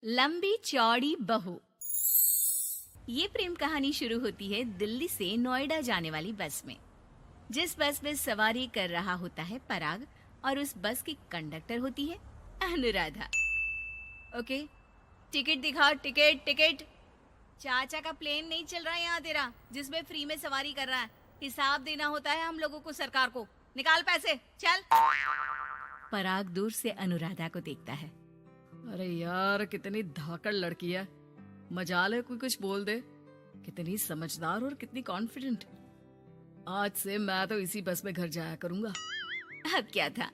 लंबी चौड़ी बहू। ये प्रेम कहानी शुरू होती है दिल्ली से नोएडा जाने वाली बस में। जिस बस में सवारी कर रहा होता है पराग और उस बस की कंडक्टर होती है अनुराधा। ओके, टिकट दिखाओ, टिकट टिकट। चाचा का प्लेन नहीं चल रहा है यहाँ तेरा, जिसमें फ्री में सवारी कर रहा है। हिसाब देना होता है हम लोगों को सरकार को। निकाल पैसे, चल। पराग दूर से अनुराधा को देखता है। अरे यार, कितनी धाकड़ लड़की है। मजाल है कोई कुछ बोल दे। कितनी समझदार और कितनी कॉन्फिडेंट। आज से मैं तो इसी बस में घर जाया करूंगा। अब क्या था,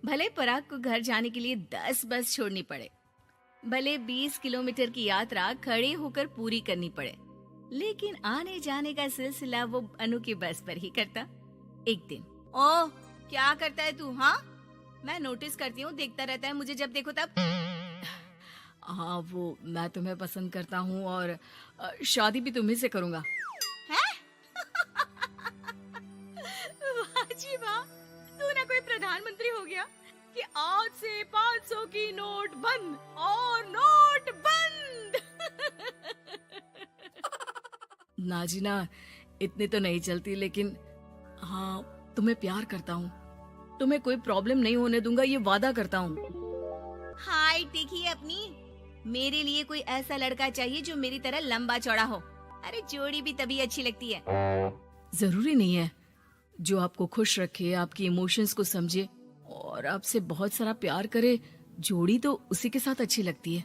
भले पराग को घर जाने के लिए 10 बस छोड़नी पड़े, भले 20 किलोमीटर की यात्रा खड़े होकर पूरी करनी पड़े, लेकिन आने जाने का सिलसिला वो अनु की बस पर ही करता। एक दिन, ओह क्या करता है तू? हाँ, मैं नोटिस करती हूँ, देखता रहता है मुझे जब देखो तब। हाँ, वो मैं तुम्हें पसंद करता हूँ और शादी भी तुम्ही से करूंगा। वाह जी वाह, तू ना कोई प्रधानमंत्री हो गया कि आज से 500 की नोट बंद और नोट बंद। नाजीना, इतनी तो नहीं चलती, लेकिन हाँ, तुम्हें प्यार करता हूँ। तुम्हें कोई प्रॉब्लम नहीं होने दूंगा, ये वादा करता हूँ। हाइट देखिए अपनी। मेरे लिए कोई ऐसा लड़का चाहिए जो मेरी तरह लंबा चौड़ा हो। अरे जोड़ी भी तभी अच्छी लगती है। जरूरी नहीं है, जो आपको खुश रखे, आपकी इमोशंस को समझे और आपसे बहुत सारा प्यार करे, जोड़ी तो उसी के साथ अच्छी लगती है।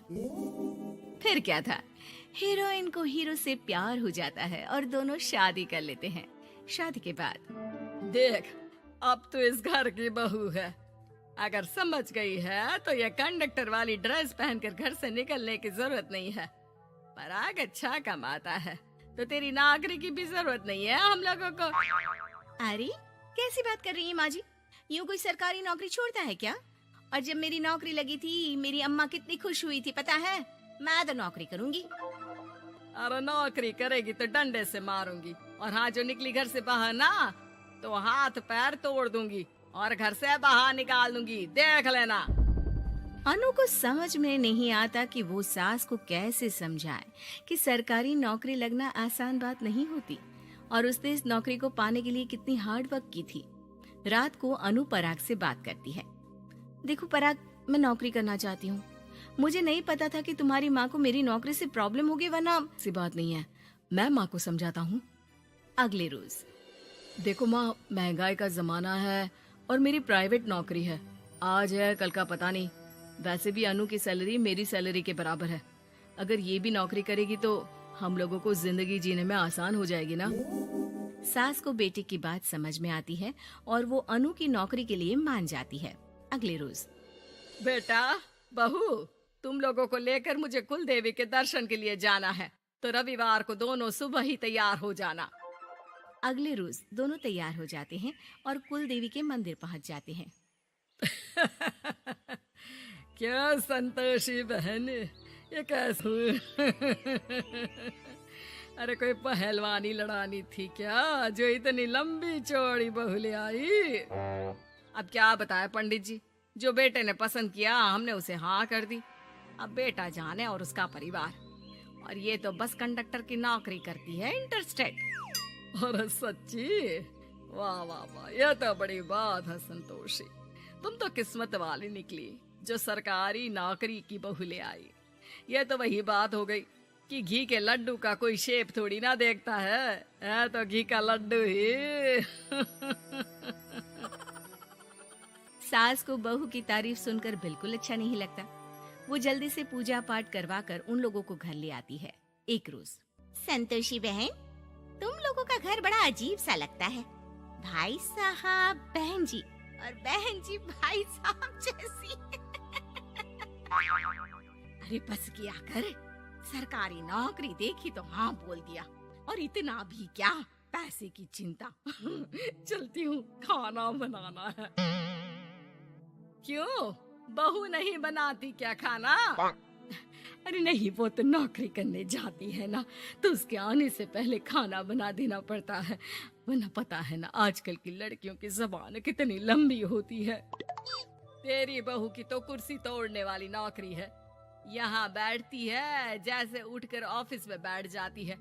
फिर क्या था, हीरोइन को हीरो से प्यार हो जाता है और दोनों शादी कर लेते हैं। शादी के बाद देख, अब तो इस घर की बहू है। अगर समझ गई है तो ये कंडक्टर वाली ड्रेस पहनकर घर से निकलने की जरूरत नहीं है। पराग अच्छा कमाता है तो तेरी नौकरी की भी जरूरत नहीं है हम लोगों को। अरे कैसी बात कर रही है माँ जी? यूँ कोई सरकारी नौकरी छोड़ता है क्या? और जब मेरी नौकरी लगी थी, मेरी अम्मा कितनी खुश हुई थी पता है? मैं तो नौकरी करूंगी। अरे नौकरी करेगी तो डंडे से मारूंगी, और हाँ, जो निकली घर से बाहर ना तो हाथ पैर तोड़ दूंगी और घर से बाहर निकाल दूंगी, देख लेना। अनु को समझ में नहीं आता कि वो सास को कैसे समझाए कि सरकारी नौकरी लगना आसान बात नहीं होती और उसने इस नौकरी को पाने के लिए कितनी हार्ड वर्क की थी। रात को अनु पराग से बात करती है। देखो पराग, मैं नौकरी करना चाहती हूँ। मुझे नहीं पता था कि तुम्हारी माँ को मेरी नौकरी से प्रॉब्लम होगी, वरना। ऐसी बात नहीं है, मैं माँ को समझाता हूँ। अगले रोज, देखो माँ, महंगाई का जमाना है और मेरी प्राइवेट नौकरी है। आज है कल का पता नहीं। वैसे भी अनु की सैलरी मेरी सैलरी के बराबर है। अगर ये भी नौकरी करेगी तो हम लोगों को जिंदगी जीने में आसान हो जाएगी ना। सास को बेटे की बात समझ में आती है और वो अनु की नौकरी के लिए मान जाती है। अगले रोज, बेटा, बहू, तुम लोगों को लेकर मुझे कुल देवी के दर्शन के लिए जाना है, तो रविवार को दोनों सुबह ही तैयार हो जाना। अगले रोज दोनों तैयार हो जाते हैं और कुल देवी के मंदिर पहुंच जाते हैं। क्या संतोषी बहन, ये कैसे? अरे कोई पहलवानी लड़ानी थी क्या, जो इतनी लंबी चौड़ी बहू ले आई? अब क्या बताए पंडित जी, जो बेटे ने पसंद किया हमने उसे हाँ कर दी। अब बेटा जाने और उसका परिवार। और ये तो बस कंडक्टर की नौकरी करती है, इंटरस्टेट। और सच्ची? वाह वाह वाह, यह तो बड़ी बात है संतोषी। तुम तो किस्मत वाली निकली जो सरकारी नौकरी की बहू ले आई। यह तो वही बात हो गई कि घी के लड्डू का कोई शेप थोड़ी ना देखता है तो घी का लड्डू ही। सास को बहू की तारीफ सुनकर बिल्कुल अच्छा नहीं लगता। वो जल्दी से पूजा पाठ करवा कर उन लोगों को घर ले आती है। एक रोज, संतोषी बहन, तुम लोगों का घर बड़ा अजीब सा लगता है। भाई साहब बहन जी और बहन जी भाई साहब जैसी। अरे बस किया कर, सरकारी नौकरी देखी तो हाँ बोल दिया, और इतना भी क्या, पैसे की चिंता। चलती हूँ, खाना बनाना है। क्यों, बहू नहीं बनाती क्या खाना? अरे नहीं, वो तो नौकरी करने जाती है ना, तो उसके आने से पहले खाना बना देना पड़ता है। वरना पता है ना, आजकल की लड़कियों की जबान कितनी लंबी होती है। तेरी बहू की तो कुर्सी तोड़ने वाली नौकरी है। यहाँ बैठती है जैसे उठकर ऑफिस में बैठ जाती है।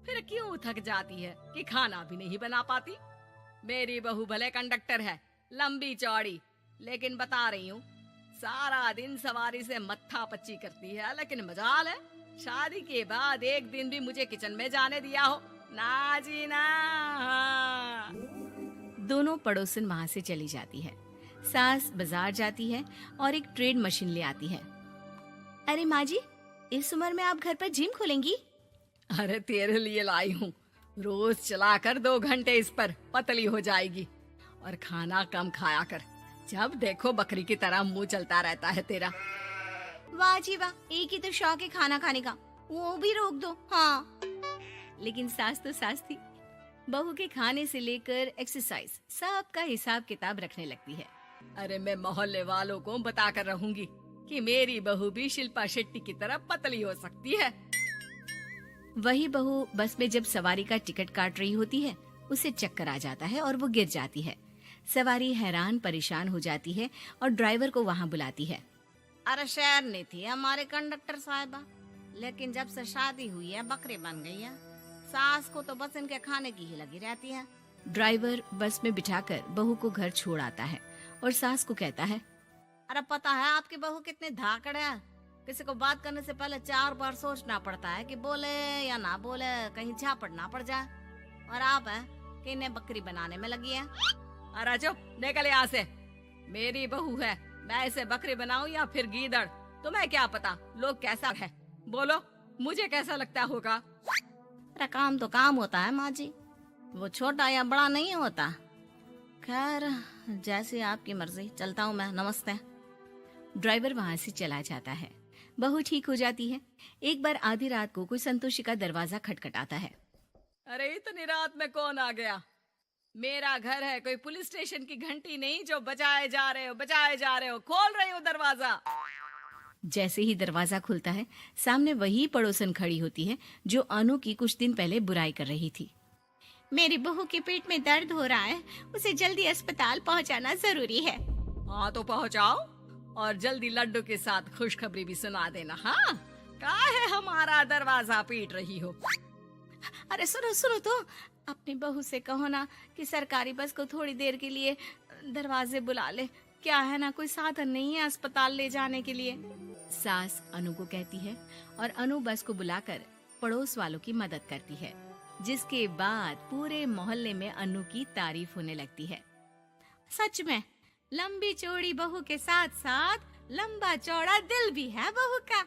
फिर क्यों थक जाती है कि खाना भी नहीं बना पाती। मेरी बहू भले कंडक्टर है, लंबी चौड़ी, लेकिन बता रही हूँ सारा दिन सवारी से मत्था पच्ची करती है। लेकिन मजाल है, शादी के बाद एक दिन भी मुझे किचन में जाने दिया हो ना जी ना। दोनों पड़ोसन वहां से चली जाती है। सास बाजार जाती है और एक ट्रेड मशीन ले आती है। अरे माँ जी, इस उम्र में आप घर पर जिम खोलेंगी? अरे तेरे लिए लाई हूँ, रोज चलाकर 2 घंटे इस पर पतली हो जाएगी। और खाना कम खाया कर, जब देखो बकरी की तरह मुंह चलता रहता है तेरा। वाह जी वाह, एक ही तो शौक है खाना खाने का, वो भी रोक दो। हाँ, लेकिन सास तो सास थी। बहू के खाने से लेकर एक्सरसाइज सबका हिसाब किताब रखने लगती है। अरे मैं मोहल्ले वालों को बताकर रहूंगी कि मेरी बहू भी शिल्पा शेट्टी की तरह पतली हो सकती है। वही बहू बस में जब सवारी का टिकट काट रही होती है, उसे चक्कर आ जाता है और वो गिर जाती है। सवारी हैरान परेशान हो जाती है और ड्राइवर को वहाँ बुलाती है। अरे शहर नहीं थी हमारे कंडक्टर साहिबा, लेकिन जब से शादी हुई है बकरी बन गई है। सास को तो बस इनके खाने की ही लगी रहती है। ड्राइवर बस में बिठाकर बहू को घर छोड़ आता है और सास को कहता है, अरे पता है आपकी बहू कितनी धाकड़ है, किसी को बात करने से पहले 4 बार सोचना पड़ता है कि बोले या ना बोले, कहीं झापड़ ना पड़ जाए। और आप है कि इन्हें बकरी बनाने में लगी है। अरे चुप, निकल यहाँ से। मेरी बहू है, मैं इसे बकरी बनाऊं या फिर गीदड़, तुम्हें क्या पता लोग कैसा है। बोलो, मुझे कैसा लगता होगा। अरे काम तो काम होता है माँ जी, वो छोटा या बड़ा नहीं होता। खैर जैसी आपकी मर्जी, चलता हूँ मैं, नमस्ते। ड्राइवर वहाँ से चला जाता है। बहू ठीक हो जाती है। एक बार आधी रात को कोई संतोषी का दरवाजा खटखटाता है। अरे इतनी रात में कौन आ गया? मेरा घर है, कोई पुलिस स्टेशन की घंटी नहीं जो बजाए जा रहे हो। खोल रही हो दरवाजा। जैसे ही दरवाजा खुलता है, सामने वही पड़ोसन खड़ी होती है जो अनु की कुछ दिन पहले बुराई कर रही थी। मेरी बहू के पेट में दर्द हो रहा है, उसे जल्दी अस्पताल पहुंचाना जरूरी है। हाँ तो पहुँचाओ, और जल्दी लड्डू के साथ खुशखबरी भी सुना देना। हाँ, काहे हमारा दरवाजा पीट रही हो? अरे सुनो तो, अपनी बहू से कहो ना कि सरकारी बस को थोड़ी देर के लिए दरवाजे बुला ले। क्या है ना, कोई साधन नहीं है अस्पताल ले जाने के लिए। सास अनु को कहती है और अनु बस को बुलाकर पड़ोस वालों की मदद करती है, जिसके बाद पूरे मोहल्ले में अनु की तारीफ होने लगती है। सच में लंबी चौड़ी बहू के साथ साथ लंबा चौड़ा दिल भी है बहू का।